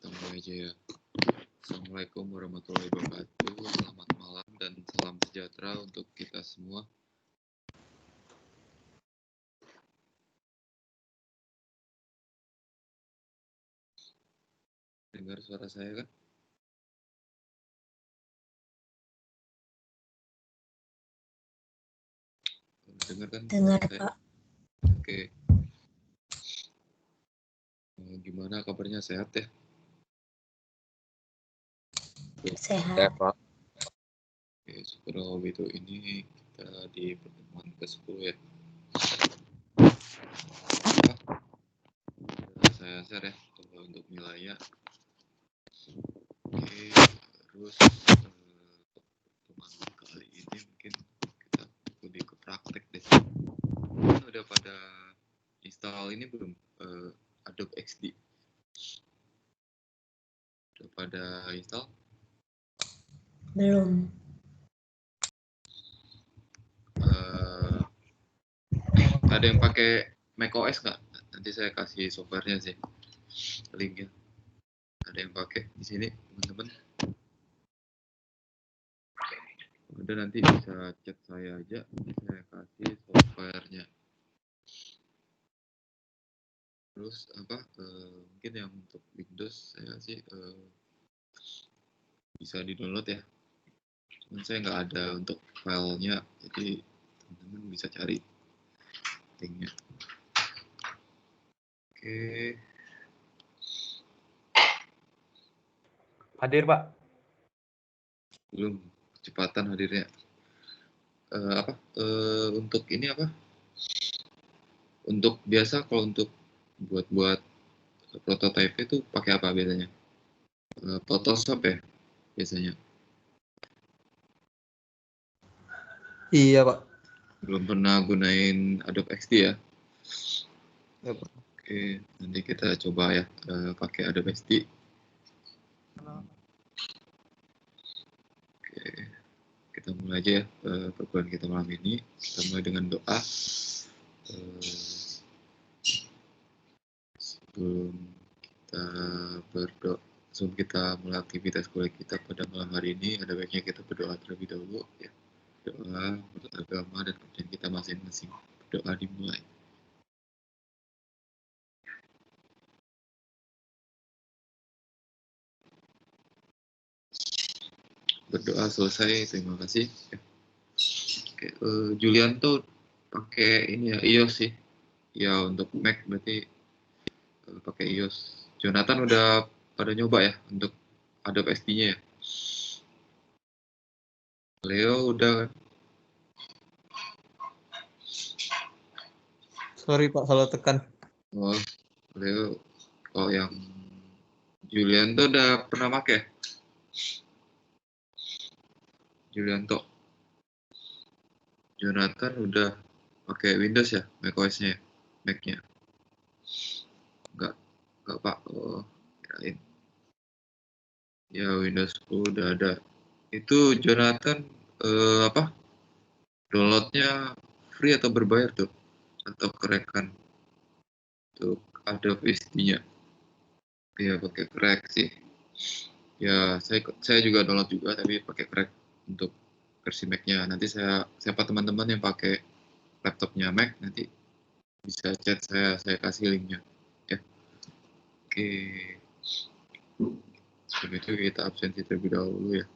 Kita mulai aja ya. Assalamualaikum warahmatullahi wabarakatuh. Selamat malam dan salam sejahtera untuk kita semua. Dengar suara saya kan? Dengar kan? Dengar, suara saya? Pak. Oke. Gimana kabarnya, sehat ya? Sehat. Pak. Oke, syukur itu ini kita di pertemuan ke-10 ya. Saya share ya kalau untuk nilainya. Oke, terus pertemuan kali ini mungkin kita lebih ke praktek deh. Udah pada install ini belum? Adobe XD. Udah pada install? Belum. Ada yang pakai macOS nggak? Nanti saya kasih softwarenya sih, linknya. Ada yang pakai di sini, teman-teman? Udah, nanti bisa chat saya aja, saya kasih softwarenya. Terus apa? Mungkin yang untuk Windows saya sih bisa di-download ya. Cuman saya nggak ada untuk filenya, jadi teman-teman bisa cari linknya. Oke. Hadir, Pak. Belum, kecepatan hadirnya. Untuk ini apa? Untuk biasa kalau untuk buat prototype itu pakai apa biasanya? Photoshop ya biasanya. Iya, Pak. Belum pernah gunain Adobe XD ya? Ya, Pak. Oke, nanti kita coba ya pakai Adobe XD. Oke, kita mulai aja ya perkuliahan kita malam ini. Kita mulai dengan doa. Sebelum kita berdoa, sebelum kita mulai aktivitas kuliah kita pada malam hari ini, ada baiknya kita berdoa terlebih dahulu ya. Doa menurut agama dan kepercayaan kita masing-masing. Doa dimulai. Berdoa selesai, terima kasih. Oke, Julianto pakai ini ya, iOS sih. Ya untuk Mac berarti pakai iOS. Jonathan udah pada nyoba ya untuk Adobe XD-nya ya. Leo udah. Sorry, Pak, salah tekan. Oh, Leo. Oh, yang Julianto udah pernah pakai? Julianto. Jonathan udah pakai Windows ya, macOS-nya, Mac-nya. Enggak Pak. Oh, kirain. Ya, Windows 10 udah ada. Itu Jonathan apa? Downloadnya free atau berbayar tuh? Atau kerekan? Untuk Adobe XD-nya. Ya, pakai crack sih. Ya, saya juga download juga, tapi pakai crack untuk versi Mac-nya. Nanti siapa teman-teman yang pakai laptopnya Mac, nanti bisa chat saya kasih linknya. Ya, oke. Sebelum itu kita absensi terlebih dahulu ya.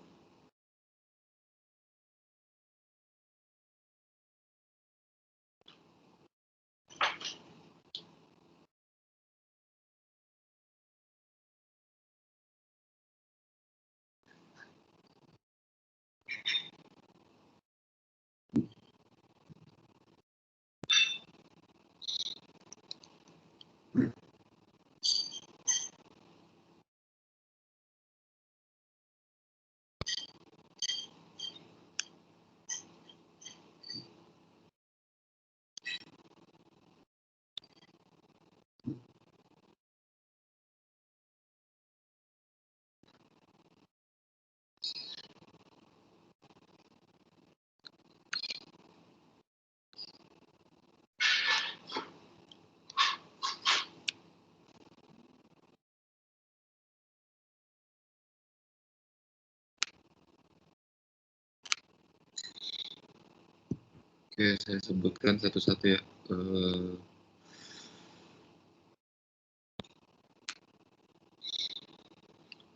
Oke, saya sebutkan satu-satu ya.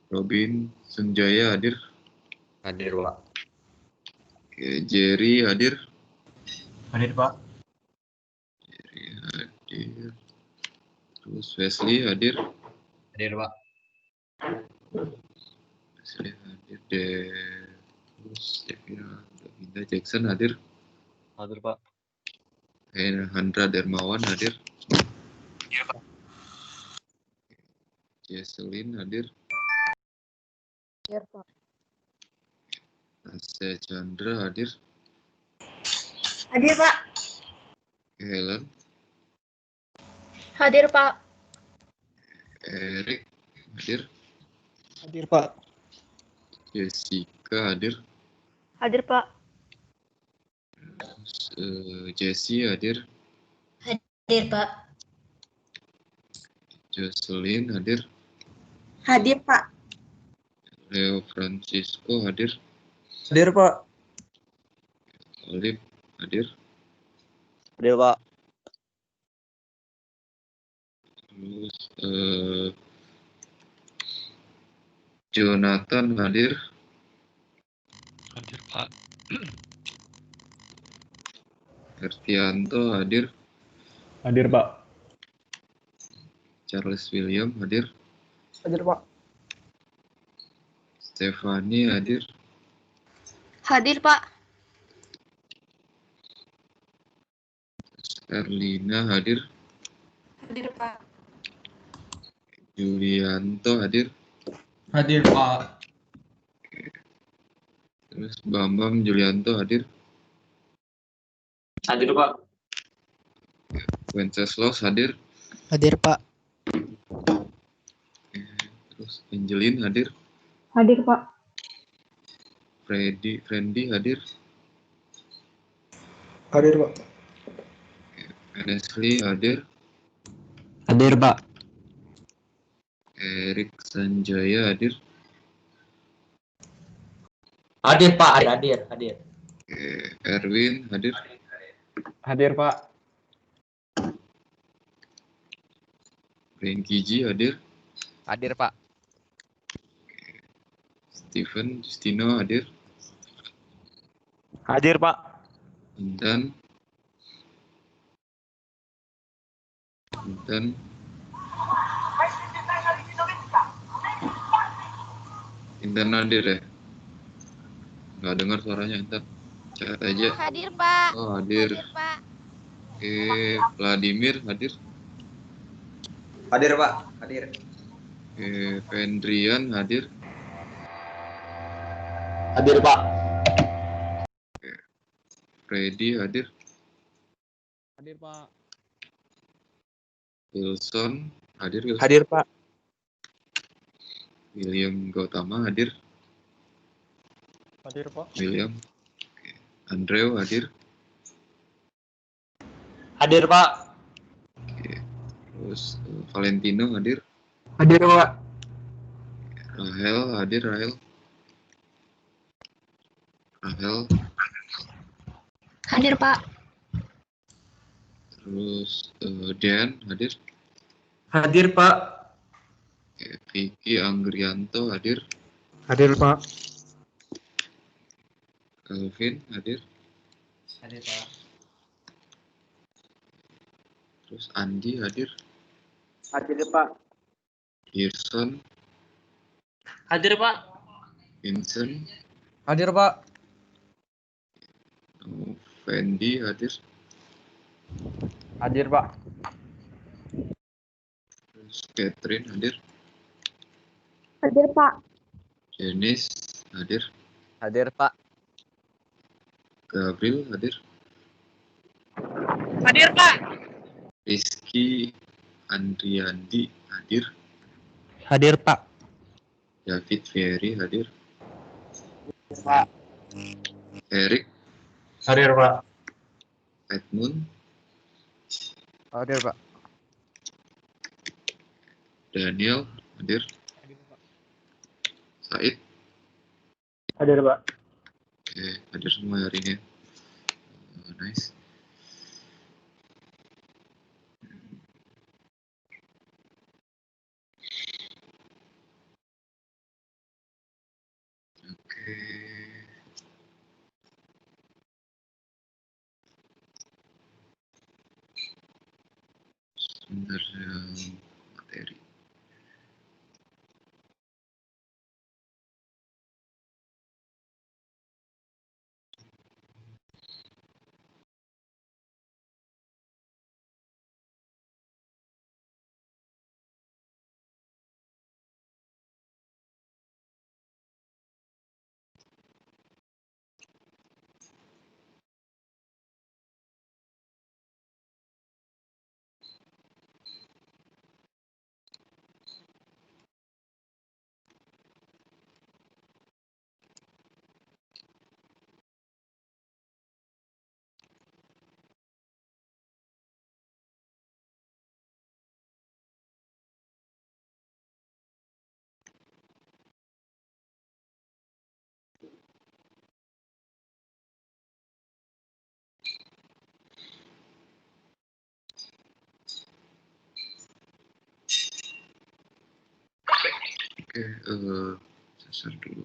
Robin Senjaya hadir. Hadir, Pak. Oke, Jerry hadir. Hadir, Pak. Jerry hadir. Terus Wesley hadir. Hadir, Pak. Wesley hadir. Terus Devina Jackson hadir. Hadir, Pak. Hendra Dermawan hadir. Iya, Pak. Jesselyn hadir. Hadir, Pak. Asya Chandra hadir. Hadir, Pak. Helen. Hadir, Pak. Eric hadir. Hadir, Pak. Jessica hadir. Hadir, Pak. Terus, Jessie hadir. Hadir, Pak. Jocelyn hadir. Hadir, Pak. Leo Francisco hadir. Hadir, Pak. Olive hadir. Hadir, Pak. Terus Jonathan hadir. Hadir, Pak. Hertianto hadir. Hadir, Pak. Charles William hadir. Hadir, Pak. Stefani hadir. Hadir, Pak. Erlina hadir. Hadir, Pak. Julianto hadir. Hadir, Pak. Terus Bambang Julianto hadir. Hadir, Pak. Wenceslas hadir. Hadir, Pak. Terus Angelin hadir. Hadir, Pak. Friendly hadir. Hadir, Pak. Leslie hadir. Hadir, Pak. Erik Sanjaya hadir. Hadir, Pak. Hadir. Erwin hadir. Hadir, Pak. Frankie G hadir. Hadir, Pak. Steven Justino hadir. Hadir, Pak. Intan hadir ya? Nggak dengar suaranya Intan. Chat aja. Hadir, Pak. Oh hadir. Pak. Oke, Vladimir hadir. Hadir, Pak. Hadir. Oke, Vendrian hadir. Hadir, Pak. Freddy hadir. Hadir, Pak. Wilson hadir. Hadir, Pak. William Gautama hadir. Hadir, Pak. William. Oke. Andrew hadir. Hadir, Pak. Oke. Terus Valentino hadir. Hadir, Pak. Rahel hadir. Rahel. Hadir, Pak. Terus Dan hadir. Hadir, Pak. Oke. Vicky Anggrianto hadir. Hadir, Pak. Calvin hadir. Hadir, Pak. Terus Andi hadir. Hadir, Pak. Gerson. Hadir, Pak. Vincent. Hadir, Pak. Fendi hadir. Hadir, Pak. Terus Catherine hadir. Hadir, Pak. Janice hadir. Hadir, Pak. Gabriel hadir. Hadir, Pak. Rizky Andriandi hadir. Hadir, Pak. David Ferry hadir. Pak. Eric Hadir, Pak. Edmund. Hadir, Pak. Daniel hadir. Said. Hadir, Pak. Oke, hadir semua hari ini. nice. Oke. Sumber materi. Oke, sensor dulu.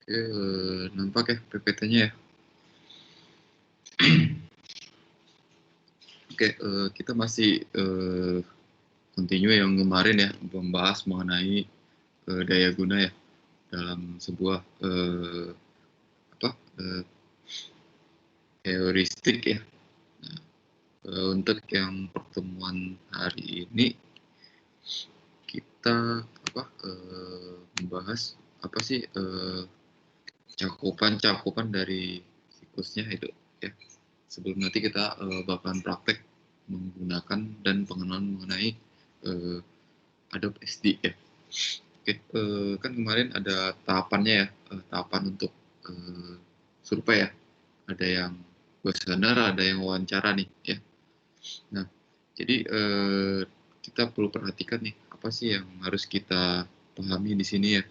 Oke, nampak ya PPT-nya ya. Oke, kita masih continue yang kemarin ya, membahas mengenai daya guna ya dalam sebuah heuristik ya. Nah, untuk yang pertemuan hari ini kita membahas apa sih cakupan dari siklusnya itu ya. Sebelum nanti kita bakalan praktek menggunakan dan pengenalan mengenai Adobe SD ya. Oke, kan kemarin ada tahapannya ya, tahapan untuk survei ya. Ada yang kuesioner, ada yang wawancara nih ya. Nah, jadi kita perlu perhatikan nih apa sih yang harus kita pahami di sini ya.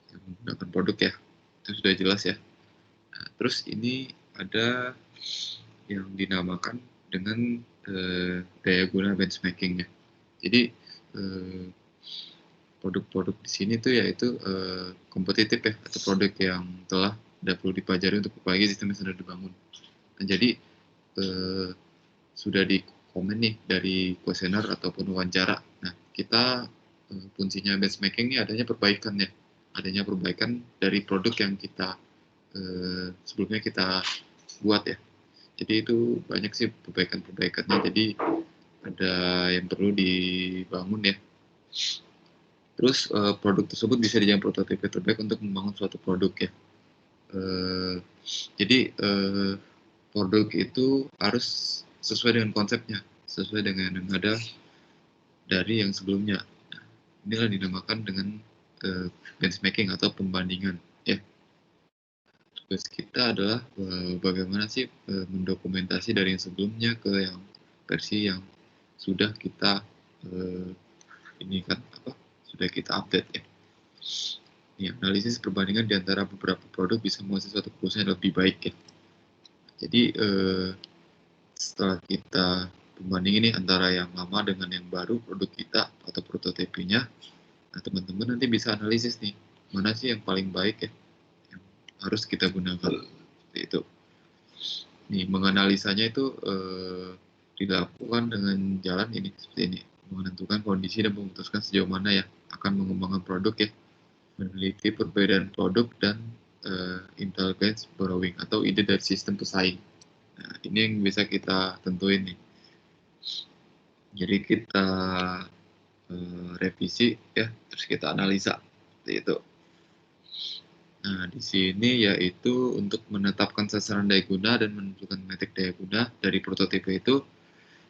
Yang menggunakan produk ya, itu sudah jelas ya. Nah, terus ini ada yang dinamakan dengan daya guna benchmarking ya. Jadi produk-produk di sini tuh yaitu kompetitif ya, atau produk yang telah tidak perlu dipelajari untuk memperbaiki sistem yang sudah dibangun. Nah, jadi sudah di komen nih dari kuesioner ataupun wawancara. Nah, kita fungsinya benchmarking ini adanya perbaikan ya, adanya perbaikan dari produk yang kita sebelumnya kita buat ya. Jadi itu banyak sih perbaikan-perbaikannya. Jadi ada yang perlu dibangun ya. Terus produk tersebut bisa dijadikan prototipe terbaik untuk membangun suatu produk ya. Jadi produk itu harus sesuai dengan konsepnya, sesuai dengan yang ada dari yang sebelumnya. Nah, inilah dinamakan dengan benchmarking atau pembandingan ya. Tugas kita adalah bagaimana sih mendokumentasi dari yang sebelumnya ke yang versi yang sudah kita sudah kita update ya. Ini analisis perbandingan di antara beberapa produk bisa menghasilkan suatu keputusan yang lebih baik ya. Jadi setelah kita pembandingin nih antara yang lama dengan yang baru produk kita atau prototipenya, nah teman-teman nanti bisa analisis nih mana sih yang paling baik ya yang harus kita gunakan seperti itu. Nih menganalisanya itu dilakukan dengan jalan ini seperti ini, menentukan kondisi dan memutuskan sejauh mana ya akan mengembangkan produk ya, meneliti perbedaan produk dan intelligence borrowing atau ide dari sistem pesaing. Nah, ini yang bisa kita tentuin nih. Jadi kita revisi ya, terus kita analisa seperti itu. Nah, di sini yaitu untuk menetapkan sasaran daya guna dan menentukan metrik daya guna dari prototipe itu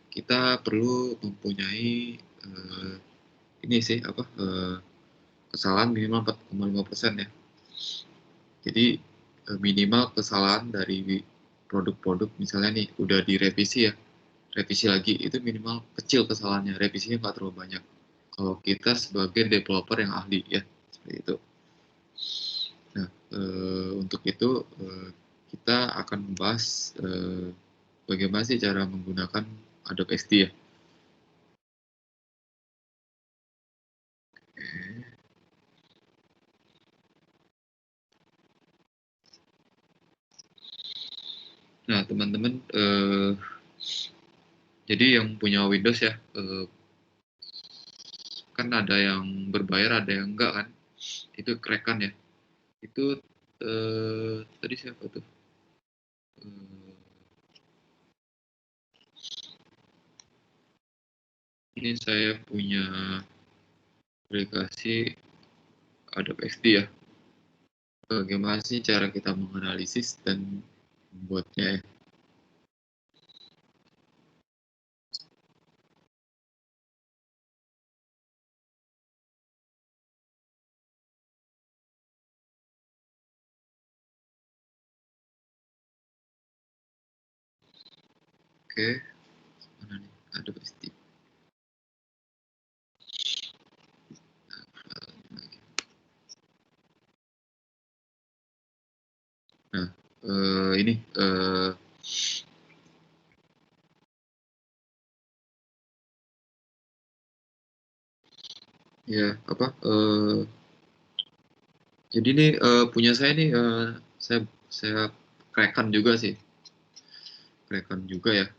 kita perlu mempunyai ini sih kesalahan minimal 4,5% ya. Jadi minimal kesalahan dari produk-produk misalnya nih udah direvisi ya, revisi lagi itu minimal kecil kesalahannya, revisinya nggak terlalu banyak. Kalau kita sebagai developer yang ahli ya, seperti itu. Nah, untuk itu kita akan membahas bagaimana sih cara menggunakan Adobe XD ya. Nah, teman-teman, jadi yang punya Windows ya, kan ada yang berbayar, ada yang enggak kan. Itu Kraken ya. Itu tadi siapa tuh? Ini saya punya aplikasi Adobe XD ya. Bagaimana sih cara kita menganalisis dan membuatnya ya. Oke, mana nih? Adobe XD. Nah, ini ya apa? Jadi ini punya saya nih, saya Kraken juga sih, Kraken juga ya.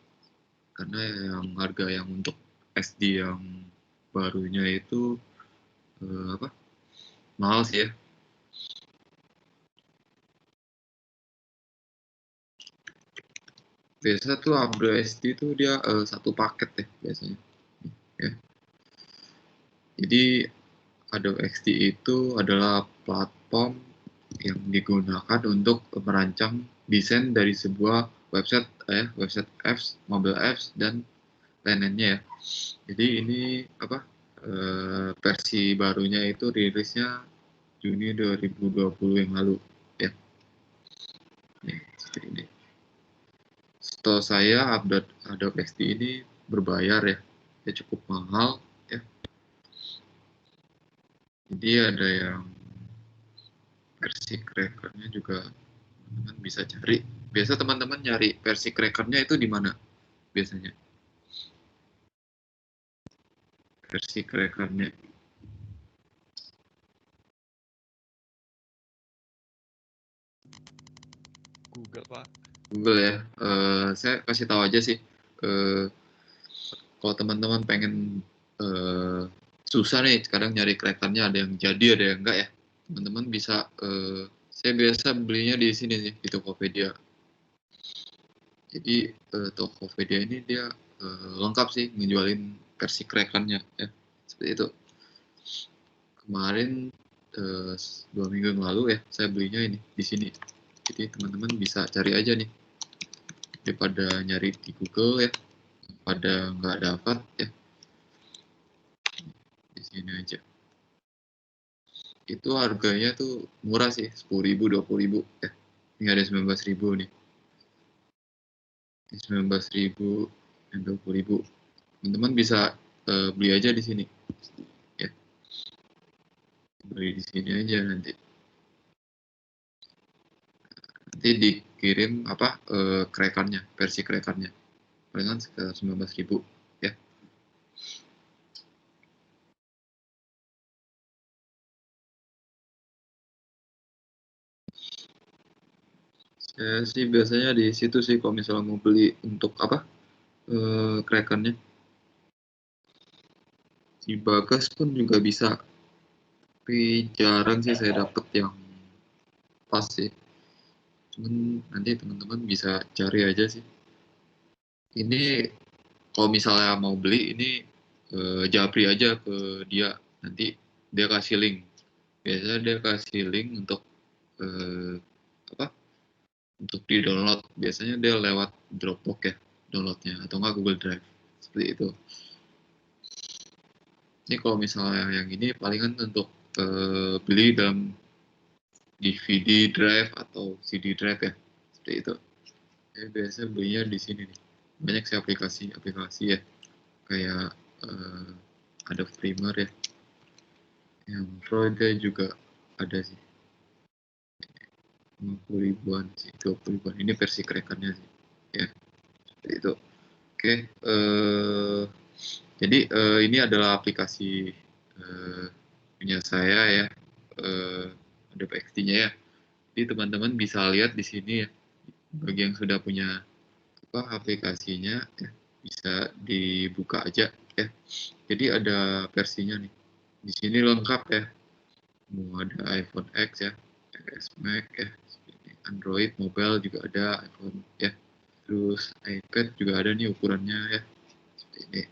Karena yang harga yang untuk SD yang barunya itu apa? Mahal sih ya. Biasa tuh Adobe SD itu dia satu paket deh biasanya. Ya. Jadi Adobe XD itu adalah platform yang digunakan untuk merancang desain dari sebuah website, website apps, mobile apps, dan lain-lainnya ya. Jadi ini apa? Versi barunya itu rilisnya Juni 2020 yang lalu ya. Nih, seperti ini. Setahu saya update Adobe XD ini berbayar ya. Ya cukup mahal ya. Jadi ada yang versi crackernya juga teman-teman bisa cari. Biasa teman-teman nyari versi crackernya itu di mana biasanya? Versi crackernya. Google, Pak. Google ya. Saya kasih tahu aja sih. Kalau teman-teman pengen susah nih sekarang nyari crackernya, ada yang jadi ada yang enggak ya. Teman-teman bisa saya biasa belinya di sini nih di Tokopedia. Jadi Tokopedia ini dia lengkap sih ngejualin versi crackernya ya. Seperti itu. Kemarin 2 minggu yang lalu ya saya belinya ini di sini. Jadi teman-teman bisa cari aja nih daripada nyari di Google ya, pada nggak dapat ya di sini aja. Itu harganya tuh murah sih, 10.000, 20.000 ya. Ini ada 19.000 nih. 19.000 dan 20.000. Teman-teman bisa beli aja di sini. Ya. Beli di sini aja nanti. Nanti dikirim apa crackernya, versi crackernya. Palingan sekitar 19.000 ya. Saya sih biasanya di situ sih kalau misalnya mau beli untuk apa crackernya. Di Bagas pun juga bisa, tapi jarang sih saya dapet yang pas sih. Cuman nanti teman-teman bisa cari aja sih. Ini kalau misalnya mau beli ini japri aja ke dia, nanti dia kasih link. Biasanya dia kasih link untuk eh, apa untuk di download, biasanya dia lewat Dropbox ya downloadnya, atau enggak Google Drive seperti itu. Ini kalau misalnya yang ini palingan untuk beli dalam DVD drive atau CD drive ya, seperti itu. Biasanya belinya di sini nih. Banyak sih aplikasi ya, kayak ada Premiere ya. Yang Pro dia juga ada sih. 50 ribuan sih, 20 ribuan. Ini versi crackernya sih. Ya, seperti itu. Oke, jadi ini adalah aplikasi punya saya ya, ada PXT-nya ya. Jadi teman-teman bisa lihat di sini ya, bagi yang sudah punya aplikasinya ya, bisa dibuka aja ya. Jadi ada versinya nih. Di sini lengkap ya. Mau ada iPhone X ya, iOS Mac ya, Android, mobile juga ada, iPhone ya. Terus iPad juga ada nih ukurannya ya, seperti ini.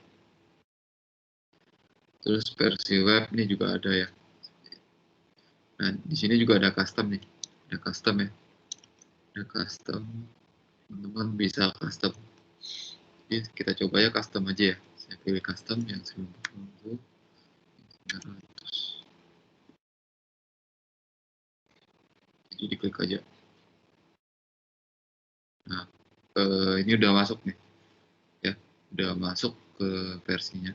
Terus versi web ini juga ada ya. Nah, di sini juga ada custom nih. Ada custom ya. Ada custom. Teman-teman bisa custom. Jadi kita coba ya custom aja ya. Saya pilih custom yang 90. 900. Jadi diklik aja. Nah, ini udah masuk nih. Ya, udah masuk ke versinya.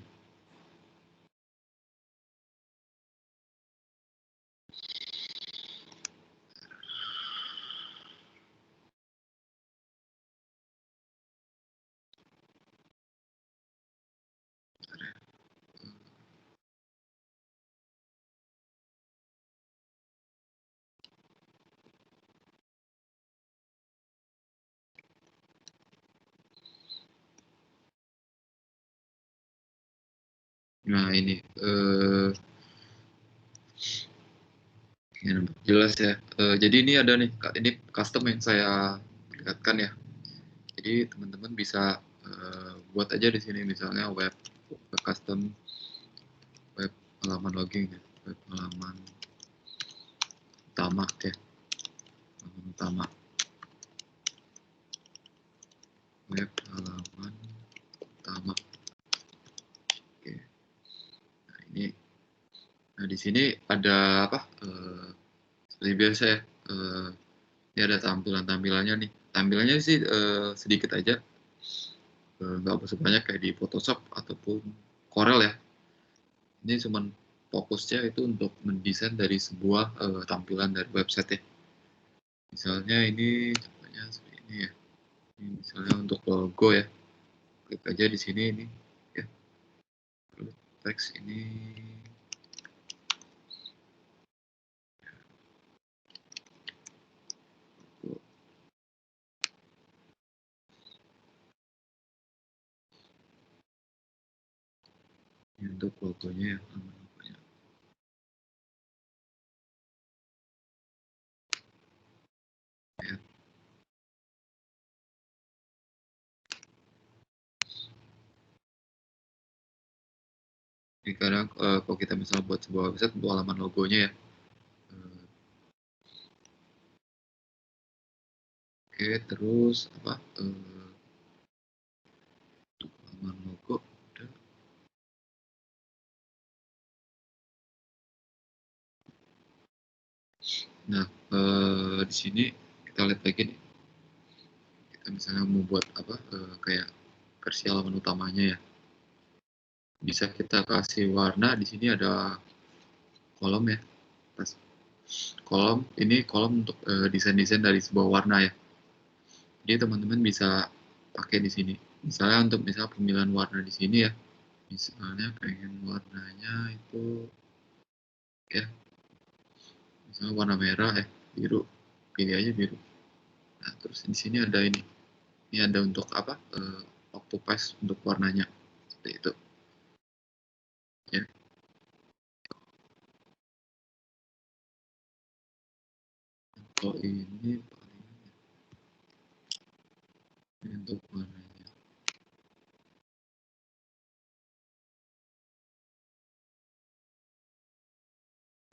Nah, ini ya, jelas ya. Jadi ini ada nih, ini custom yang saya perlihatkan ya. Jadi teman-teman bisa buat aja di sini misalnya web custom, web halaman login ya, web halaman utama ya, halaman utama, web halaman utama. Oke. Nah ini, nah di sini ada apa? Seperti biasa ya. Ini ada tampilannya nih. Tampilannya sih sedikit aja, nggak sebanyak kayak di Photoshop ataupun Corel ya. Ini cuma fokusnya itu untuk mendesain dari sebuah tampilan dari website ya. Misalnya ini contohnya seperti ini ya. Ini misalnya untuk logo ya. Klik aja di sini ini ya. Teks ini untuk logonya ya. Ya. Jadi kadang kalau kita misalnya buat sebuah website untuk halaman logonya ya. Oke, terus apa? Untuk halaman logo udah. Nah, di sini kita lihat lagi nih. Kita misalnya mau buat apa? Kayak versi halaman utamanya ya. Bisa kita kasih warna. Di sini ada kolom ya. Kolom ini kolom untuk desain-desain dari sebuah warna ya. Jadi teman-teman bisa pakai di sini. Misalnya untuk pemilihan warna di sini ya. Misalnya pengen warnanya itu ya, misalnya warna merah ya, biru. Pilih aja biru. Nah, terus di sini ada ini. Ini ada untuk apa? Octopize untuk warnanya. Seperti itu. Ya. Kalau ini untuk warnanya.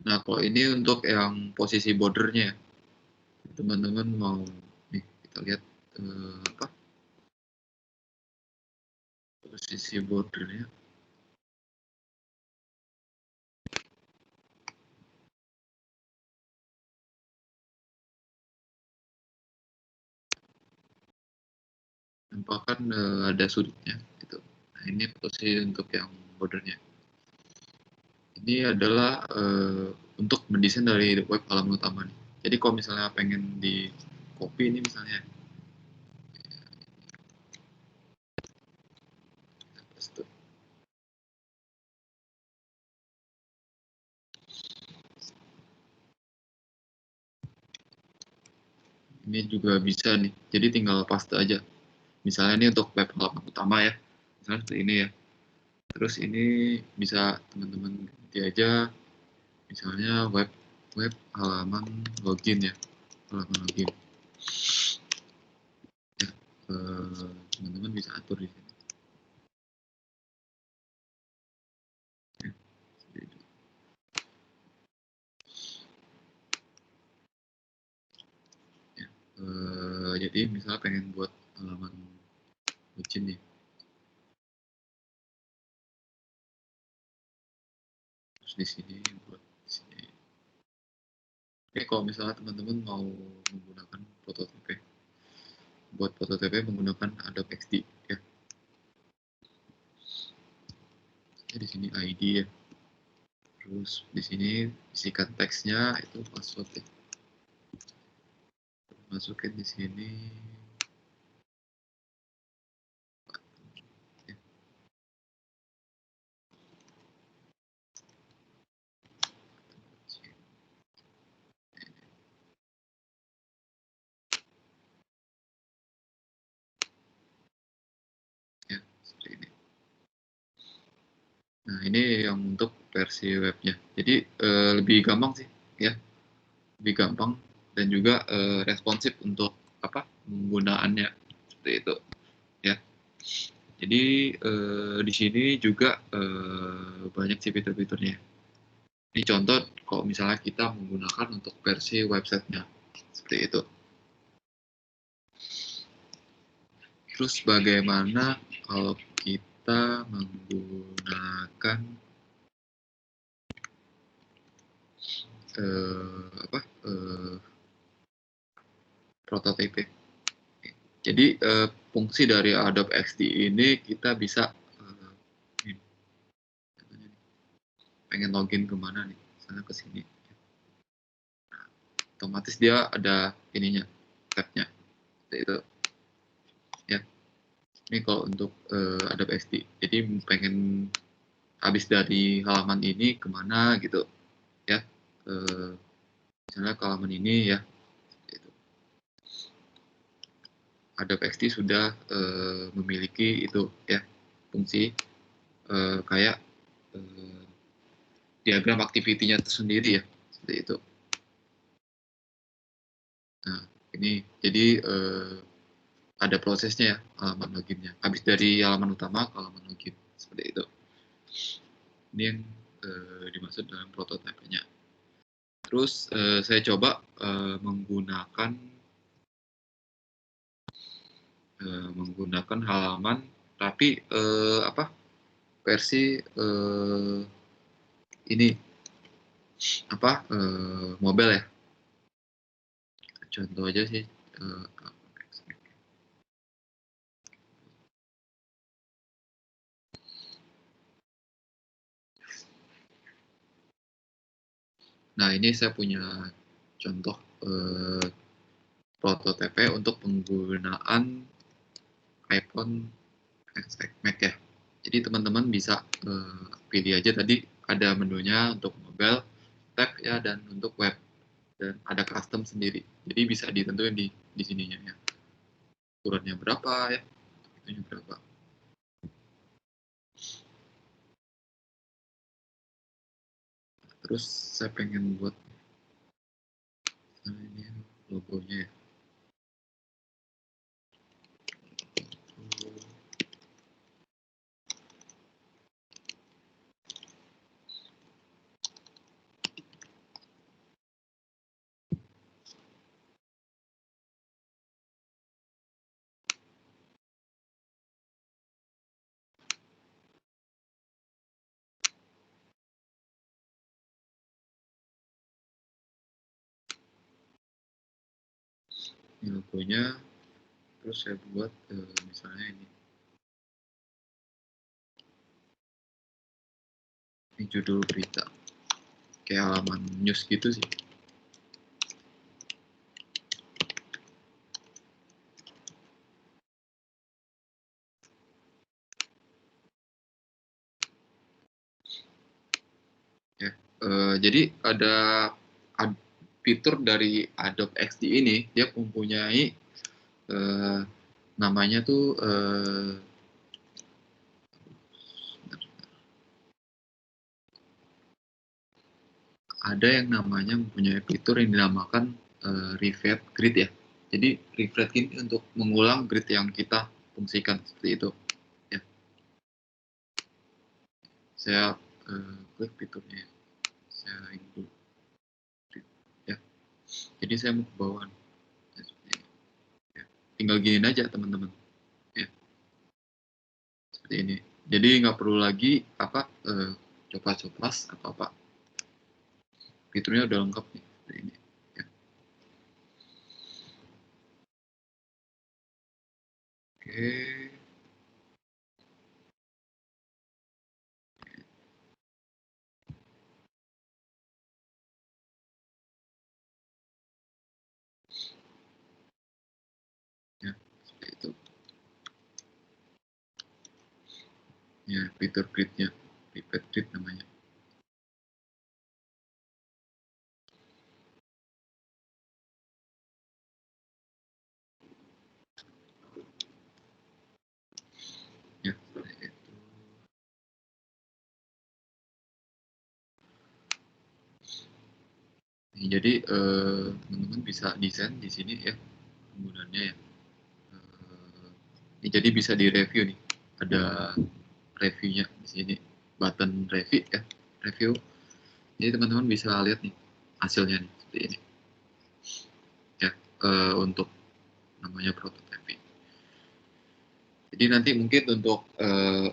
Nah, kalau ini untuk yang posisi bordernya ya. teman-teman mau nih kita lihat apa posisi bordernya. Nampakkan ada sudutnya gitu. Nah, ini posisi untuk yang bordernya. Ini adalah untuk mendesain dari web halaman utama nih. Jadi kalau misalnya pengen di copy ini misalnya ini juga bisa nih. Jadi tinggal paste aja. Misalnya ini untuk web halaman utama ya. Misalnya seperti ini ya. Terus ini bisa teman-teman ganti aja. Misalnya web halaman login ya. Halaman login. Ya, teman-teman bisa atur di sini. Ya, seperti itu. Ya, jadi misalnya pengen buat halaman login nih. Terus di sini buat di sini. Oke, kalau misalnya teman-teman mau menggunakan PhotoTP, buat PhotoTP menggunakan Adobe XD ya. Di sini ID ya. Terus di sini isikan teksnya itu password ya. Masukin di sini. Ya. Ya, seperti ini. Nah, ini yang untuk versi webnya. Jadi lebih gampang sih ya. Lebih gampang dan juga responsif untuk apa? Penggunaannya seperti itu ya. Jadi di sini juga banyak sih fitur-fiturnya. Ini contoh kalau misalnya kita menggunakan untuk versi websitenya seperti itu. Terus bagaimana kalau kita menggunakan apa prototype? Jadi fungsi dari Adobe XD ini kita bisa pengen login kemana nih, misalnya ke sini, nah, otomatis dia ada ininya, tabnya, itu ya. Ini kalau untuk Adobe XD, jadi pengen habis dari halaman ini kemana gitu ya, misalnya ke halaman ini ya. Adobe XD sudah memiliki itu ya fungsi kayak diagram activity-nya tersendiri ya seperti itu. Nah ini jadi ada prosesnya ya halaman loginnya. Habis dari halaman utama ke halaman login seperti itu. Ini yang dimaksud dalam prototype-nya. Terus saya coba menggunakan halaman tapi apa versi ini apa mobile ya, contoh aja sih nah ini saya punya contoh prototype untuk penggunaan iPhone XS Max ya. Jadi teman-teman bisa pilih aja tadi ada menunya untuk mobile, tab ya, dan untuk web, dan ada custom sendiri. Jadi bisa ditentuin di sininya ya. Ukurannya berapa ya, itunya berapa. Terus saya pengen buat ini logonya ya. Ini logonya, terus saya buat misalnya ini judul berita, kayak halaman news gitu sih. Ya, jadi ada fitur dari Adobe XD ini, dia mempunyai namanya tuh ada yang namanya mempunyai fitur yang dinamakan refresh grid ya. Jadi refresh grid untuk mengulang grid yang kita fungsikan seperti itu. Ya. Saya klik fiturnya. Saya ini ya. Jadi saya mau ke bawah. Ya. Tinggal giniin aja teman-teman. Ya. Seperti ini. Jadi nggak perlu lagi coplas-coplas atau apa. Fiturnya udah lengkap nih. Seperti ini. Ya. Oke. Ya, seperti itu. Ya, fitur gridnya, refresh grid namanya. Ya, seperti itu. Nih, jadi teman-teman bisa desain di sini ya penggunaannya ya. Jadi bisa direview nih. Ada reviewnya di sini, button review ya, review. Jadi teman-teman bisa lihat nih hasilnya nih seperti ini. Ya, untuk namanya prototyping. Jadi nanti mungkin untuk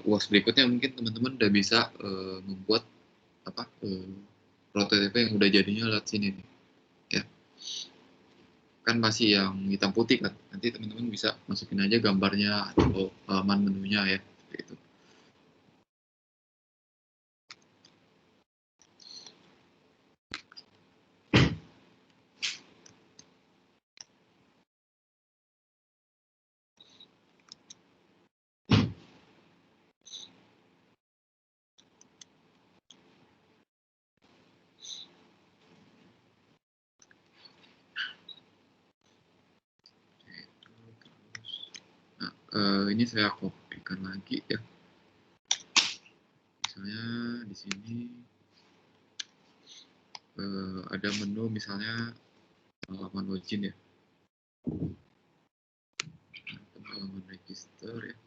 UAS berikutnya mungkin teman-teman udah bisa membuat prototipe yang udah jadinya lewat sini nih. Ya. Kan masih yang hitam putih kan. Nanti teman-teman bisa masukin aja gambarnya atau halaman menunya ya. Seperti itu. Nah, ini saya kopikan lagi ya. Misalnya di sini ada menu misalnya halaman login ya. Halaman register ya.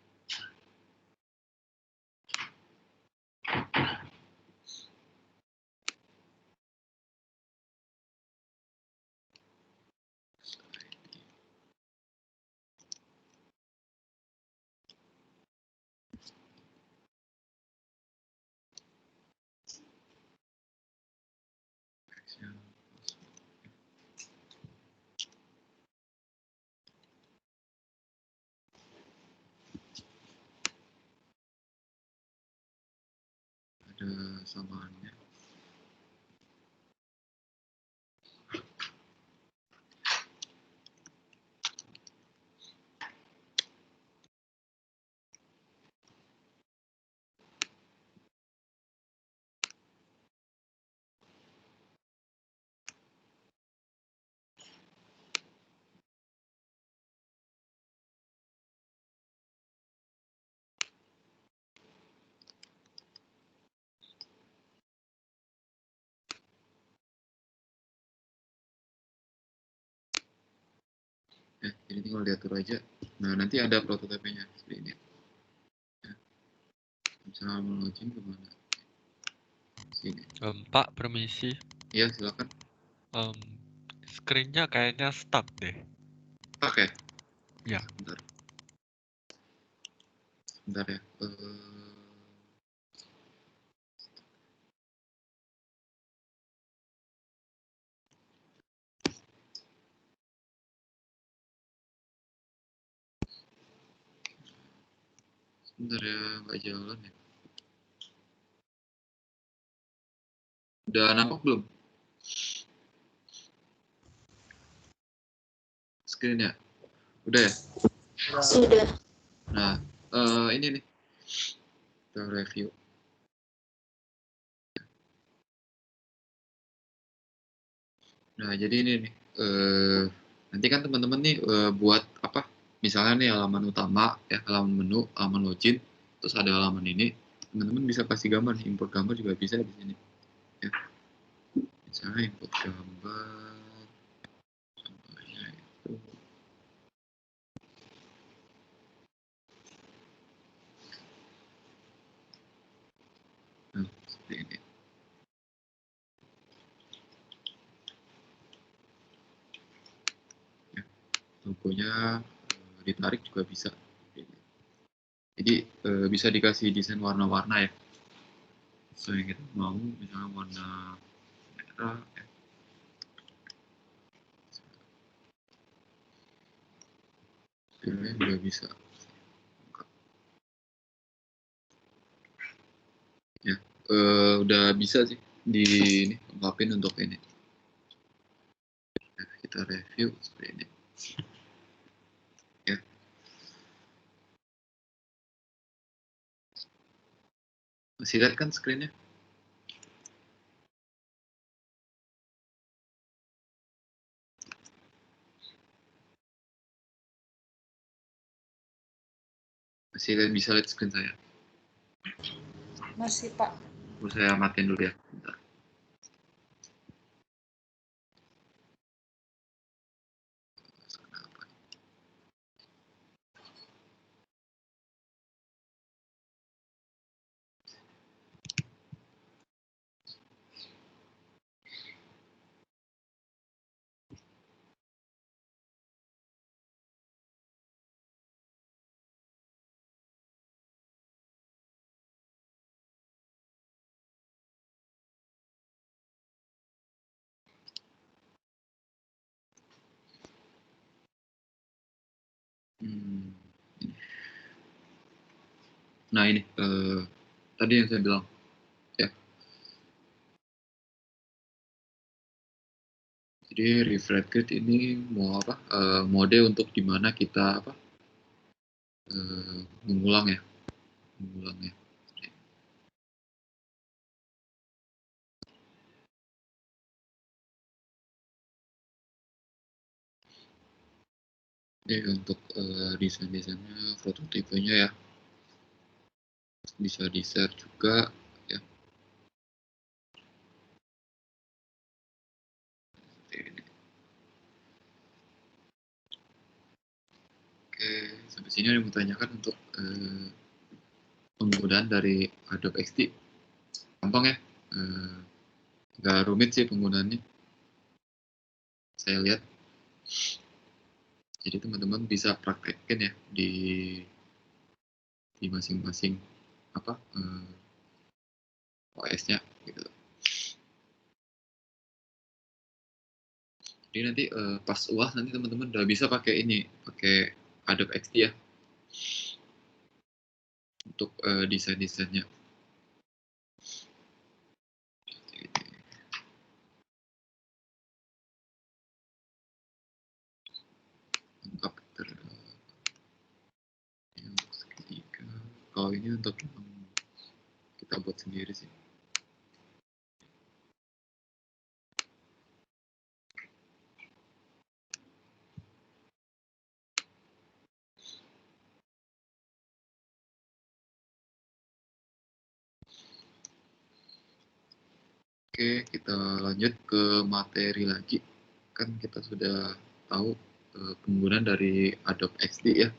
Ada samaannya. Ya, jadi tinggal diatur aja. Nah, nanti ada prototipenya seperti ini. Ya. Misalnya mau login kemana? Sini. Pak, permisi. Iya, silakan. Screen-nya kayaknya stuck deh. Oke. Ya. Bentar. Bentar ya. Bentar ya, nggak jalan ya. Udah nampak belum? Screen ya? Udah ya? Sudah. Nah, ini nih. Kita review. Nah, jadi ini nih. Nanti kan teman-teman nih buat apa? Misalnya nih halaman utama, ya halaman menu, halaman login, terus ada halaman ini. Teman-teman bisa kasih gambar, import gambar juga bisa di sini. Ya. Misalnya import gambar, contohnya itu. Nah, seperti ini. Ya, logonya ditarik juga bisa. Jadi bisa dikasih desain warna-warna ya. So yang kita mau, misalnya warna merah, ya. Ini juga bisa. Ya, udah bisa sih di ini lengkapin untuk ini. Nah, kita review seperti ini. Ya. Masih lihat kan screen-nya? Masih lihat, bisa lihat screen saya? Masih, Pak. Saya matiin dulu ya. Bentar. Hmm. Nah ini tadi yang saya bilang ya. Jadi refresh grid ini mau apa? Mode untuk dimana kita apa? Mengulang ya, mengulang ya. Jadi untuk desain-desainnya, prototipenya ya, bisa di-share juga ya. Oke, sampai sini ada yang mau tanyakan untuk penggunaan dari Adobe XD. Gampang ya, nggak rumit sih penggunaannya. Saya lihat. Jadi teman-teman bisa praktekin ya di masing-masing apa OS-nya gitu. Jadi nanti pas UAS nanti teman-teman udah bisa pakai ini, pakai Adobe XD ya untuk desain-desainnya. Lengkap ini untuk segitiga. Kalau ini untuk kita buat sendiri sih. Oke, kita lanjut ke materi lagi. Kan kita sudah tahu penggunaan dari Adobe XD ya.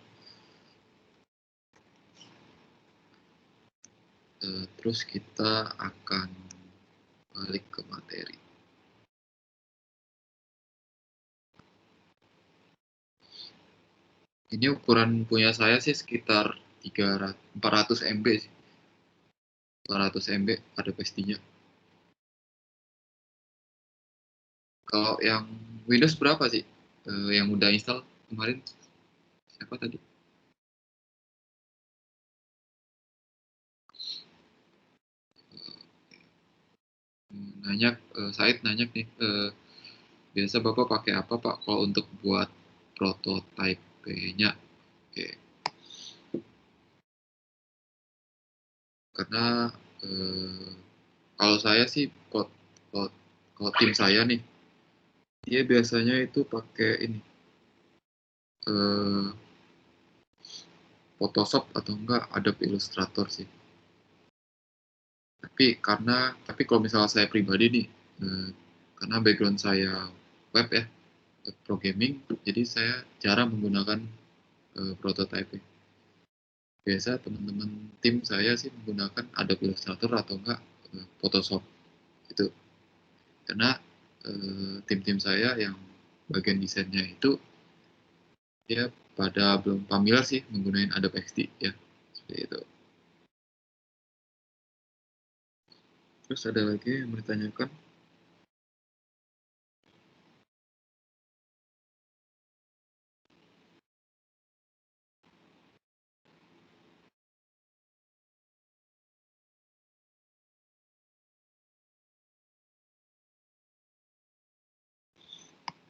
Terus kita akan balik ke materi. Ini ukuran punya saya sih sekitar 400 MB sih. 400 MB Adobe XD-nya. Kalau yang Windows berapa sih? Yang udah install kemarin? Siapa tadi? Said nanya nih, biasa Bapak pakai apa Pak kalau untuk buat prototype-nya? Oke. Karena kalau saya sih, kalau tim saya nih, dia biasanya itu pakai ini, Photoshop atau enggak Adobe Illustrator sih. Tapi kalau misalnya saya pribadi nih, karena background saya web ya, web programming, jadi saya jarang menggunakan prototyping. Biasa teman-teman tim saya sih menggunakan Adobe Illustrator atau enggak Photoshop itu. Karena tim-tim saya yang bagian desainnya itu dia pada belum familiar sih menggunakan Adobe XD ya, seperti itu. Terus ada lagi yang mau ditanyakan?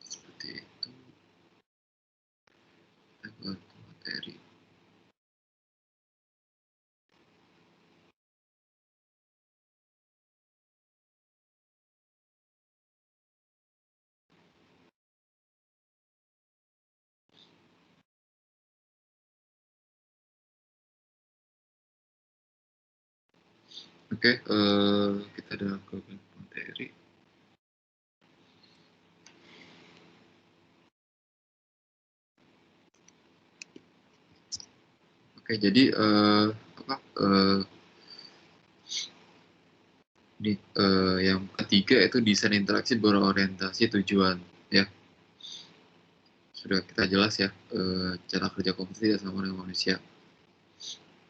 Seperti itu. Lebar materi. Oke, kita ada ke materi. Oke, jadi yang ketiga itu desain interaksi berorientasi tujuan ya. Sudah kita jelas ya, cara kerja komputer tidak sama dengan manusia.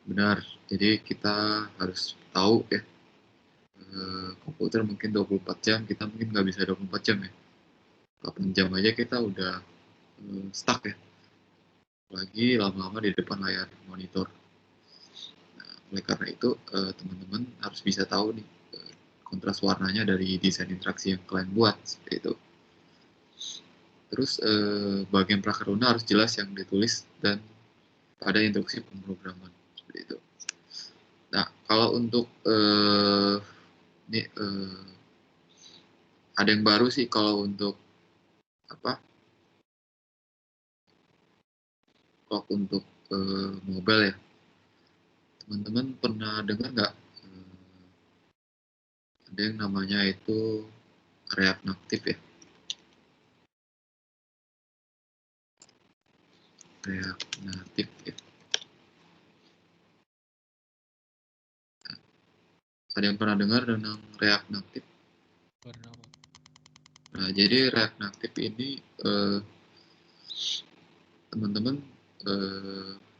Benar, jadi kita harus tahu ya, komputer mungkin 24 jam, kita mungkin nggak bisa 24 jam ya. 8 jam aja kita udah stuck ya. Lagi lama-lama di depan layar monitor. Nah, oleh karena itu, teman-teman harus bisa tahu nih, kontras warnanya dari desain interaksi yang kalian buat, seperti itu. Terus bagian prakaruna harus jelas yang ditulis dan pada instruksi pemrograman, seperti itu. Nah, kalau untuk ini ada yang baru sih kalau untuk clock untuk mobile ya. Teman-teman pernah dengar nggak ada yang namanya itu React Native ya? React Native ya. Nah, ada yang pernah dengar tentang React Native? Pernah. Nah, jadi React Native ini teman-teman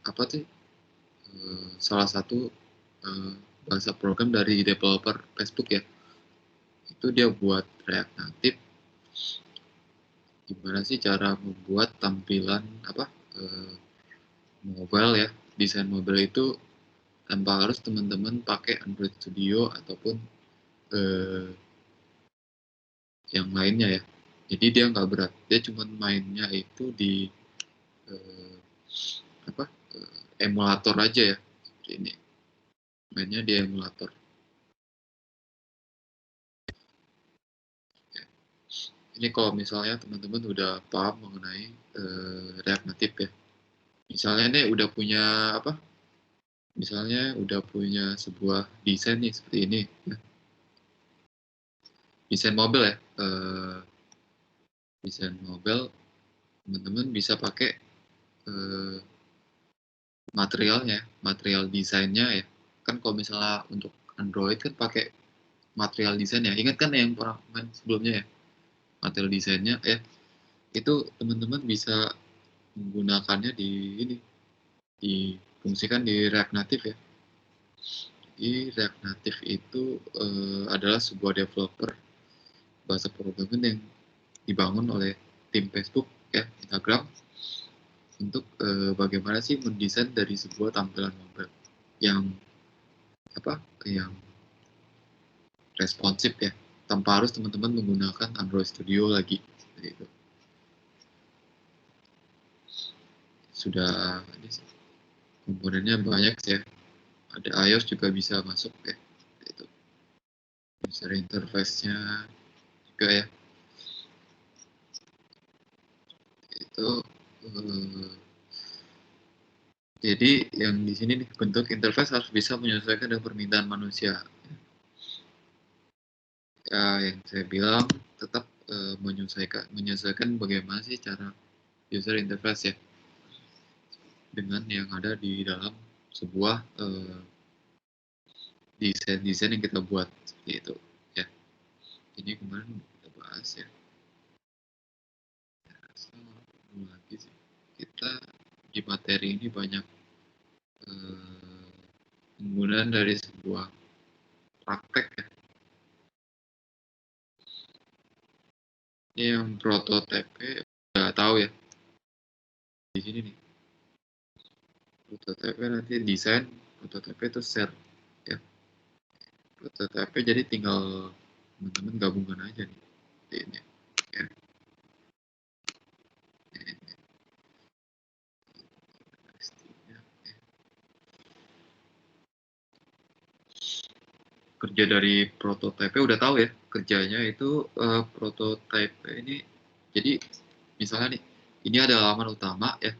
apa sih? Salah satu bahasa program dari developer Facebook ya. Itu dia buat React Native. Gimana sih cara membuat tampilan mobile ya, desain mobile itu tanpa harus teman-teman pakai Android Studio ataupun yang lainnya ya. Jadi dia nggak berat, dia cuma mainnya itu di emulator aja ya. Seperti ini, mainnya di emulator. Ya. Ini kalau misalnya teman-teman udah paham mengenai React Native ya. Misalnya nih udah punya misalnya udah punya sebuah desain nih seperti ini ya. Desain mobile ya, desain mobile teman-teman bisa pakai material desainnya ya. Kan kalau misalnya untuk Android kan pakai material desainnya, ingat kan yang pernah main sebelumnya ya, material desainnya ya, itu teman-teman bisa menggunakannya di ini, difungsikan di React Native ya. Di React Native itu adalah sebuah developer bahasa programming yang dibangun oleh tim Facebook ya, Instagram, untuk bagaimana sih mendesain dari sebuah tampilan mobile yang yang responsif ya. tanpa harus teman-teman menggunakan Android Studio lagi. Seperti itu. Sudah komponennya banyak ya. Ada iOS juga bisa masuk ya. Itu. User interface-nya juga ya. Itu jadi yang di sini nih, bentuk interface harus bisa menyesuaikan dengan permintaan manusia. Ya, yang saya bilang tetap menyesuaikan bagaimana sih cara user interface ya dengan yang ada di dalam sebuah desain yang kita buat seperti itu ya. Ini kemarin kita bahas ya. Lagi sih kita di materi ini banyak penggunaan dari sebuah praktek ya. Ini yang prototipe udah tahu ya di sini nih. Prototipe nanti desain, prototipe itu share ya. Prototipe jadi tinggal teman-teman gabungkan aja nih ini ya. Kerja dari prototipe udah tahu ya, kerjanya itu prototipe ini jadi misalnya nih ini ada halaman utama ya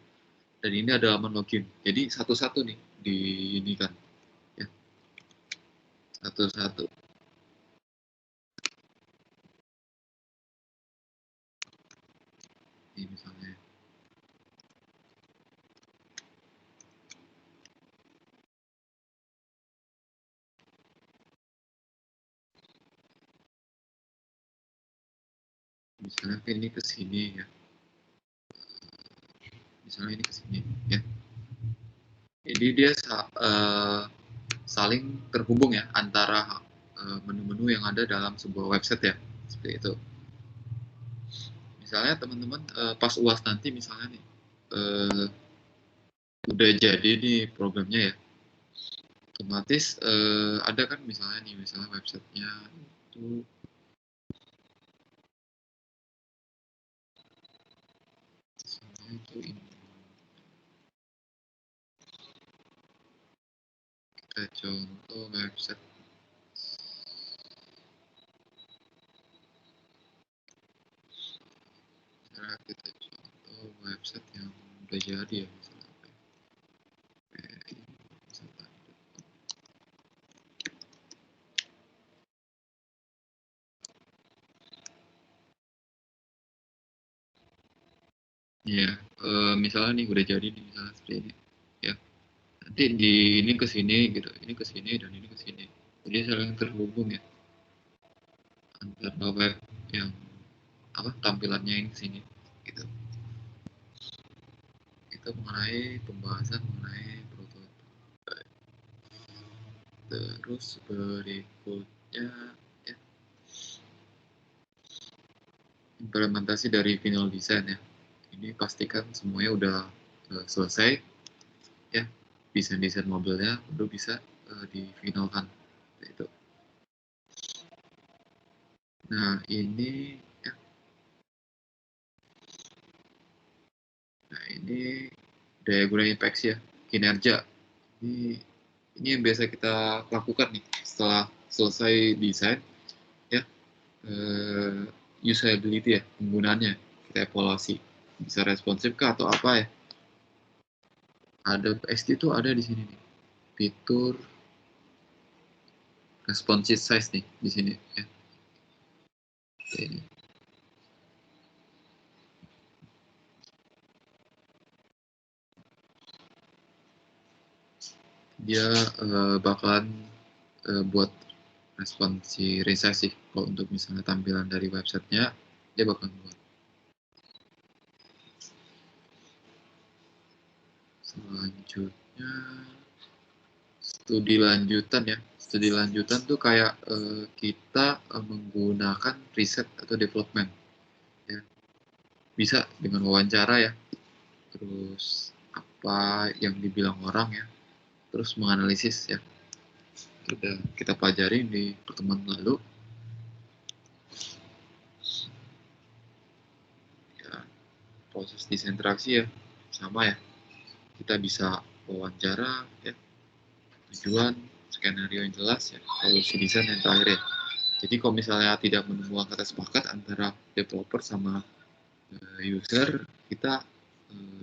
dan ini ada halaman login, jadi satu-satu nih di ini kan ya, satu-satu. Ini misalnya ini ke sini ya, misalnya ini ke sini ya, jadi dia saling terhubung ya antara menu-menu yang ada dalam sebuah website ya, seperti itu. Misalnya teman-teman pas UAS nanti misalnya nih udah jadi nih programnya ya, otomatis ada kan misalnya nih, misalnya websitenya itu ini. Kita contoh website kita contoh website yang udah jadi ya, misalnya ya, misalnya nih udah jadi nih, misalnya seperti ini ya, nanti di ini ke sini gitu, ini ke sini dan ini ke sini, jadi saling terhubung ya antara web yang tampilannya yang ke sini gitu. Itu mengenai pembahasan mengenai prototipe. Terus berikutnya ya, implementasi dari final design ya. Ini pastikan semuanya udah selesai ya, desain mobilnya baru bisa difinalkan itu. Nah ini ya. Nah ini diagram impact ya, kinerja. Ini yang biasa kita lakukan nih setelah selesai desain ya, usability ya, penggunaannya kita evaluasi, bisa responsif kah atau apa ya. Ada XD itu ada di sini nih, fitur responsive size nih di sini ya. Ini. Dia bakalan buat responsi resesif kalau untuk misalnya tampilan dari websitenya, dia bakalan buat. Selanjutnya studi lanjutan ya. Studi lanjutan tuh kayak kita menggunakan riset atau development ya. Bisa dengan wawancara ya, terus apa yang dibilang orang ya, terus menganalisis ya. Udah kita pelajari di pertemuan lalu. proses desain interaksi ya sama ya. Kita bisa wawancara ya, tujuan, skenario yang jelas ya, solusi desain yang terakhir ya. Jadi kalau misalnya tidak menemukan kata sepakat antara developer sama user, kita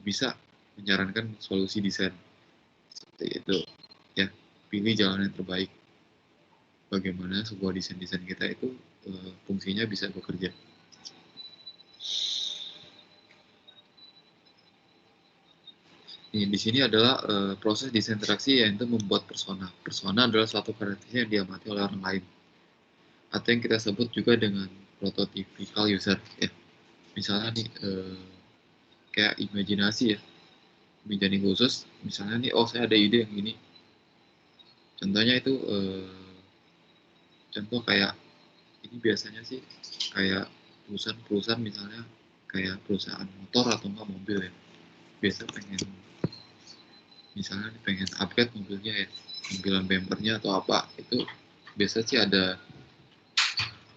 bisa menyarankan solusi desain seperti itu ya. Pilih jalan yang terbaik bagaimana sebuah desain kita itu fungsinya bisa bekerja. Di sini adalah proses desain interaksi, yaitu membuat persona. Persona adalah suatu karakter yang diamati oleh orang lain, atau yang kita sebut juga dengan prototypical user. Ya. Misalnya nih, kayak imajinasi ya, imajinasi khusus. Misalnya nih, oh saya ada ide yang ini. Contohnya itu, contoh kayak ini biasanya sih kayak perusahaan misalnya kayak perusahaan motor atau enggak mobil ya. Biasa misalnya pengen upgrade mobilnya ya, tampilan bumpernya atau apa, itu biasa sih ada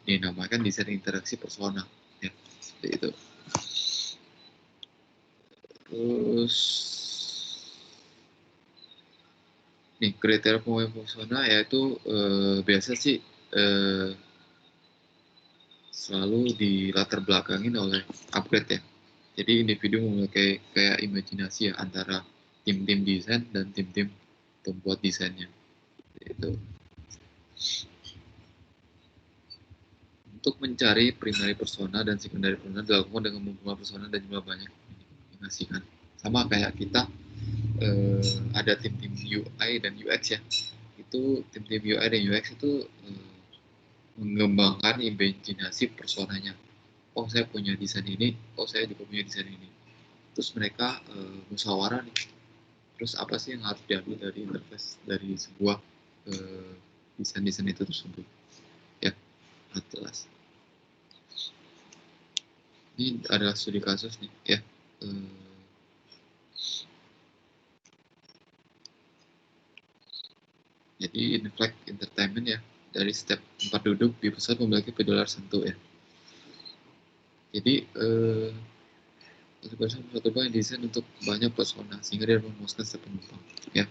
dinamakan desain interaksi persona ya, seperti itu. Terus nih kriteria pemain persona yaitu biasa sih selalu dilatar belakangin oleh upgrade ya. Jadi individu memiliki kayak imajinasi ya antara tim-tim desain dan tim-tim pembuat desainnya. Itu. Untuk mencari primary persona dan secondary persona dilakukan dengan mengumpulkan persona dan jumlah banyak menghasilkan. Sama kayak kita ada tim-tim UI dan UX ya. Itu tim-tim UI dan UX itu mengembangkan imajinasi personanya. Oh saya punya desain ini, oh saya juga punya desain ini. Terus mereka musyawarah nih. Terus apa sih yang harus diambil dari interface dari sebuah desain itu tersebut? Ya, jelas. Ini adalah studi kasus nih, ya. Jadi Inflect Entertainment ya, dari setiap tempat duduk di pusat memiliki pedolar sentuh ya. Jadi satu bank desain untuk banyak persona sehingga dia memuaskan setiap penumpang ya.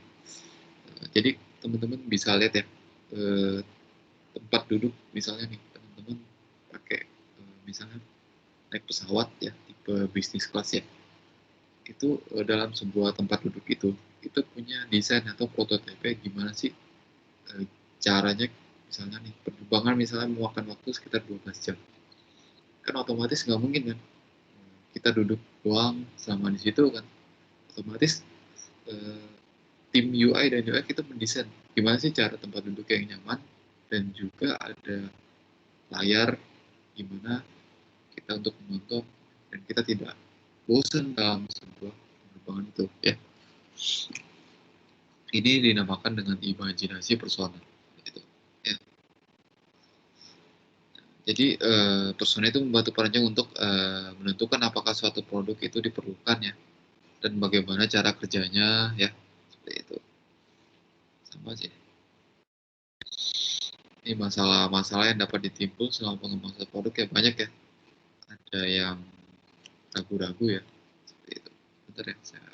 Jadi teman-teman bisa lihat ya tempat duduk misalnya nih teman-teman pakai misalnya naik pesawat ya tipe bisnis kelas ya, itu dalam sebuah tempat duduk itu punya desain atau prototipe gimana sih caranya. Misalnya nih penerbangan misalnya memakan waktu sekitar 12 jam, kan otomatis nggak mungkin kan kita duduk doang selama di situ kan. Otomatis tim UI dan UX itu mendesain gimana sih cara tempat duduk yang nyaman dan juga ada layar gimana kita untuk menonton dan kita tidak bosan dalam sebuah penerbangan itu ya. Ini dinamakan dengan imajinasi persona gitu ya. Jadi persona itu membantu perancang untuk menentukan apakah suatu produk itu diperlukan ya dan bagaimana cara kerjanya ya, seperti itu. Sama sih. Ini masalah-masalah yang dapat ditimbul selama pengembangan produk ya banyak ya. Ada yang ragu-ragu ya, seperti itu. Bentar ya, saya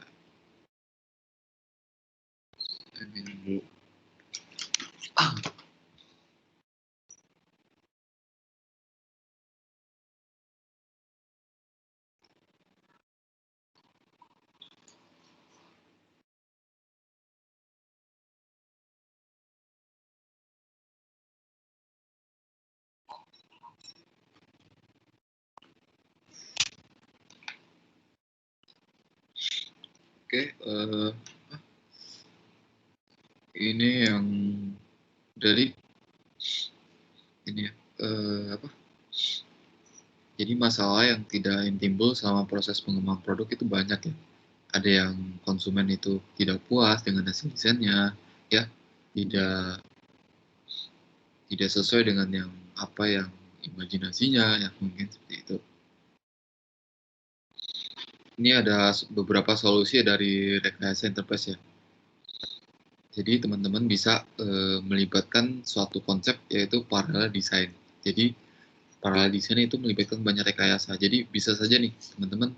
minum dulu. Oke, ini yang dari ini ya, apa? Jadi masalah yang timbul selama proses pengembangan produk itu banyak ya. Ada yang konsumen itu tidak puas dengan hasil desainnya, ya, tidak sesuai dengan yang imajinasinya, ya mungkin seperti itu. Ini ada beberapa solusi dari rekayasa interface ya. Jadi teman-teman bisa melibatkan suatu konsep yaitu parallel design. Jadi parallel design itu melibatkan banyak rekayasa. Jadi bisa saja nih teman-teman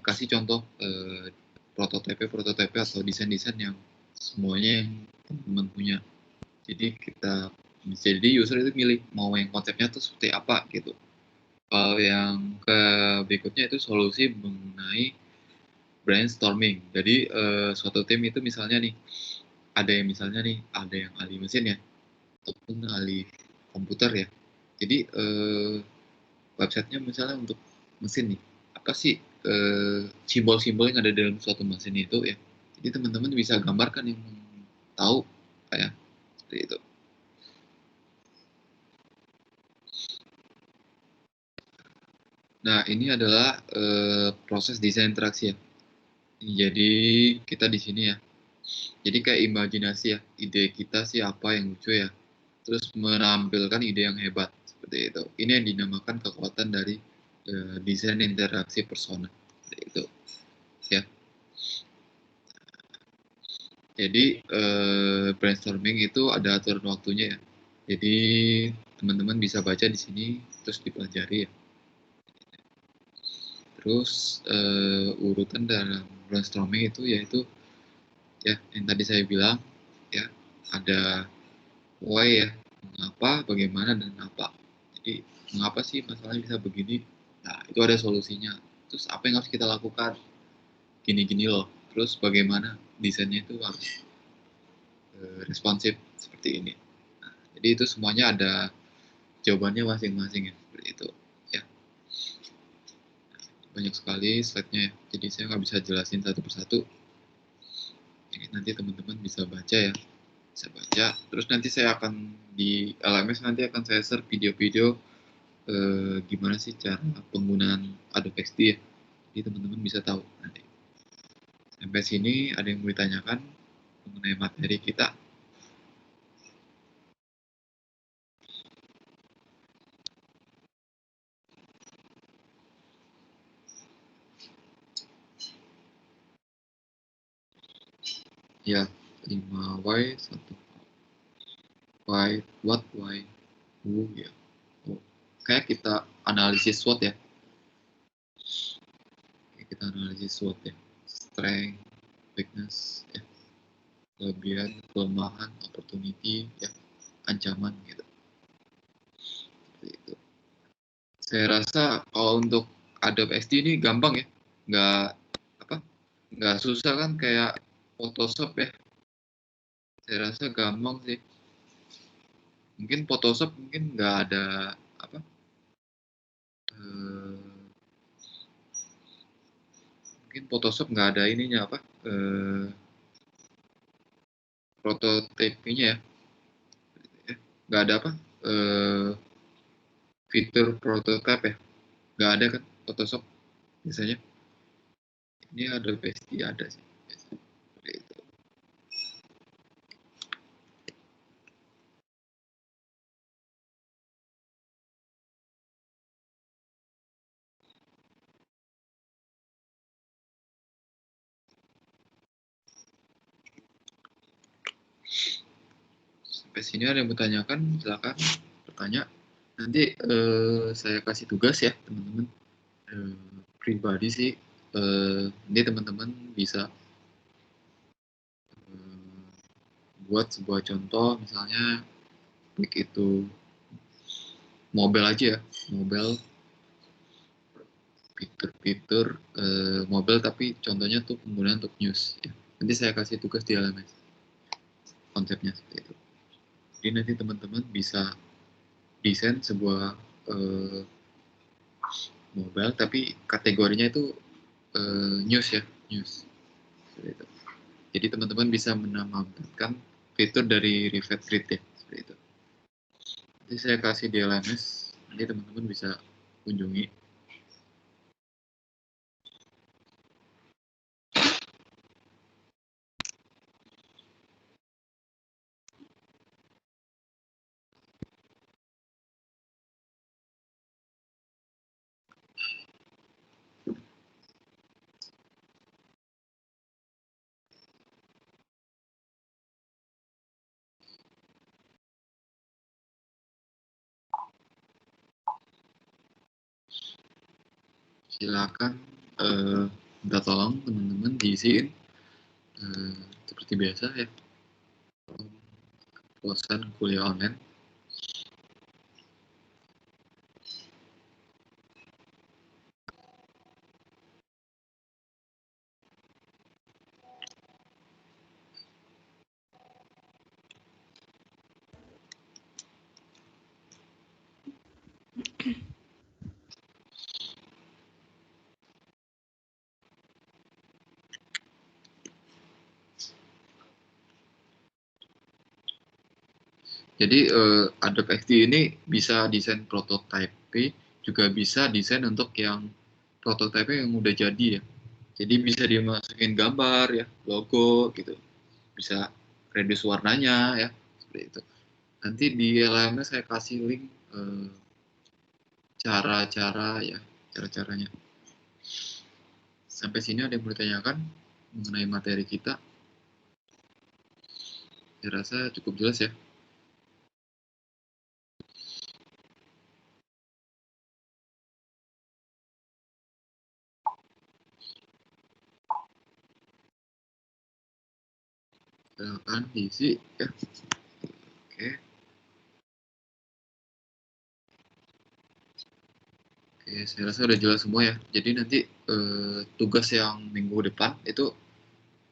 kasih contoh prototipe atau desain-desain yang semuanya yang teman-teman punya. Jadi jadi user itu milih mau yang konsepnya tuh seperti apa gitu. Kalau yang berikutnya itu solusi mengenai brainstorming. Jadi suatu tim itu misalnya nih ada yang ahli mesin ya ataupun ahli komputer ya. Jadi websitenya misalnya untuk mesin nih, apa sih simbol-simbol yang ada dalam suatu mesin itu ya. Jadi teman-teman bisa gambarkan yang tahu kayak seperti itu. Nah, ini adalah proses desain interaksi ya. Jadi kita di sini ya. Jadi kayak imajinasi ya, ide kita sih apa yang lucu ya. Terus menampilkan ide yang hebat seperti itu. Ini yang dinamakan kekuatan dari desain interaksi persona. Seperti itu. Ya. Jadi brainstorming itu ada aturan waktunya ya. Jadi teman-teman bisa baca di sini terus dipelajari ya. Terus urutan dalam brainstorming itu yaitu ya yang tadi saya bilang ya ada why ya, mengapa, bagaimana dan apa. Jadi mengapa sih masalahnya bisa begini? Nah itu ada solusinya. Terus apa yang harus kita lakukan? Gini-gini loh. Terus bagaimana desainnya itu harus responsif seperti ini. Nah, jadi itu semuanya ada jawabannya masing-masing ya seperti itu ya. Banyak sekali slide-nya ya. Jadi saya nggak bisa jelasin satu persatu. Jadi nanti teman-teman bisa baca ya. Bisa baca. Terus nanti saya akan di LMS nanti akan saya share video-video gimana sih cara penggunaan Adobe XD ya. Jadi teman-teman bisa tahu nanti. Sampai sini ada yang mau ditanyakan mengenai materi kita? Ya, 5Y, 1 why, what, why, who ya. Oh, kayak kita analisis SWOT ya. Kita analisis SWOT ya. Strength, weakness ya. Kelebihan, kelemahan, opportunity ya. Ancaman gitu. Seperti itu. Saya rasa kalau untuk Adobe XD ini gampang ya. Nggak susah kan kayak Photoshop ya. Saya rasa gampang sih. Mungkin Photoshop mungkin nggak ada mungkin Photoshop nggak ada ininya prototipenya ya. Nggak ada fitur prototype ya. Nggak ada kan Photoshop biasanya. Ini ada pasti ada sih. Seperti itu. Sampai sini ada yang bertanyakan, silakan bertanya. Nanti saya kasih tugas ya teman-teman. Pribadi sih, nanti teman-teman bisa buat sebuah contoh, misalnya klik itu mobile aja ya, mobile fitur mobile tapi contohnya tuh penggunaan untuk news ya. Nanti saya kasih tugas di LMS konsepnya seperti itu. Jadi nanti teman-teman bisa desain sebuah mobile tapi kategorinya itu news ya, news seperti itu. Jadi teman-teman bisa menambahkan fitur dari Reflect Grid ya seperti itu. Nanti saya kasih di LMS, nanti teman-teman bisa kunjungi. Silakan minta tolong teman-teman diisiin seperti biasa ya. Bosan kuliah online. Jadi Adobe XD ini bisa desain prototype, juga bisa desain untuk yang prototype yang udah jadi ya. Jadi bisa dimasukin gambar ya, logo gitu. Bisa reduce warnanya ya, seperti itu. Nanti di LMS saya kasih link cara-caranya. Sampai sini ada yang mau ditanyakan mengenai materi kita? Saya rasa cukup jelas ya. Silakan diisi ya. Oke. Oke, saya rasa udah jelas semua ya. Jadi nanti tugas yang minggu depan itu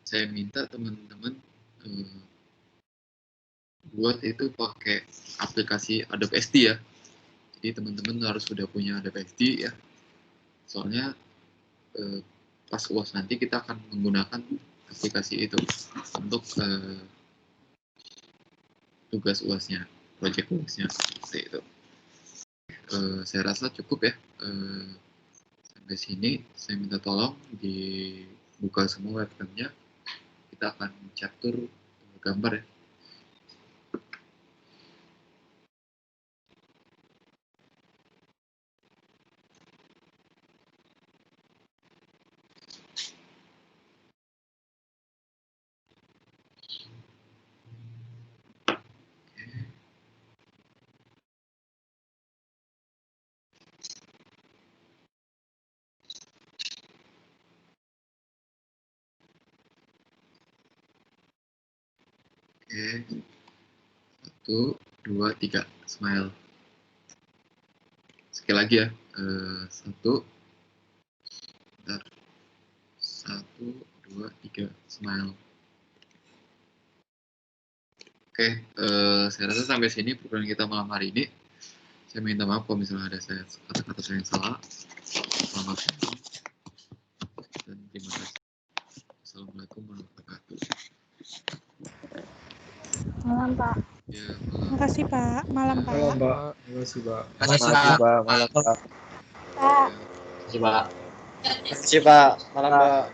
saya minta teman-teman buat itu pakai aplikasi Adobe XD ya. Jadi teman-teman harus sudah punya Adobe XD ya. Soalnya pas UAS nanti kita akan menggunakan aplikasi itu untuk tugas UASnya, project UASnya seperti itu. Saya rasa cukup ya. Sampai sini saya minta tolong dibuka semua webcamnya. Kita akan catur gambar ya. Oke, 1, 2, 3, smile. Sekali lagi ya, 1, 2, 3, smile. Oke, saya rasa sampai sini program kita malam hari ini. Saya minta maaf kalau misalnya ada kata-kata saya yang salah. Selamat malam dan terima kasih. Assalamualaikum warahmatullahi wabarakatuh. Malam, Pak. Ya, malam. Makasih Pak, malam Pak. Malam, Pak. Terima kasih, Pak. Makasih Pak, malam Pak. Pak. Terima kasih, Pak. Terima kasih, Pak. Malam, Pak.